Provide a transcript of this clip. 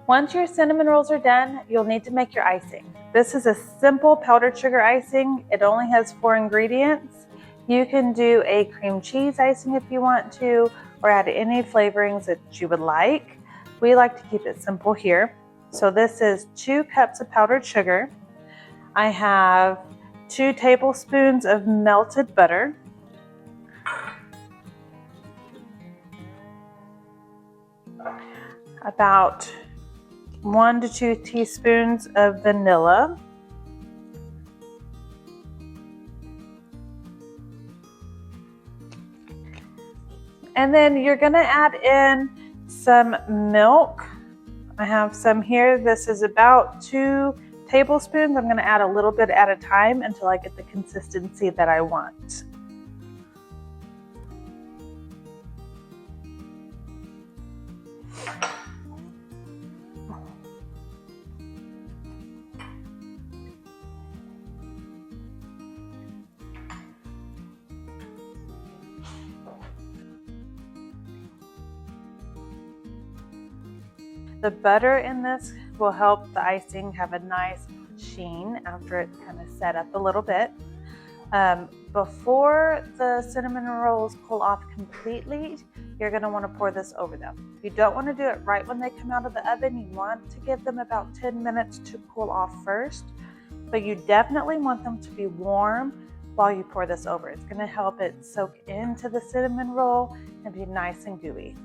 Once your cinnamon rolls are done, you'll need to make your icing. This is a simple powdered sugar icing. It only has 4 ingredients. You can do a cream cheese icing if you want to, or add any flavorings that you would like. We like to keep it simple here. So this is 2 cups of powdered sugar. I have 2 tablespoons of melted butter. About 1 to 2 teaspoons of vanilla. And then you're gonna add in some milk. I have some here. This is about 2 tablespoons. I'm gonna add a little bit at a time until I get the consistency that I want. The butter in this will help the icing have a nice sheen after it's kind of set up a little bit. Before the cinnamon rolls cool off completely, you're going to want to pour this over them. You don't want to do it right when they come out of the oven. You want to give them about 10 minutes to cool off first, but you definitely want them to be warm while you pour this over. It's going to help it soak into the cinnamon roll and be nice and gooey.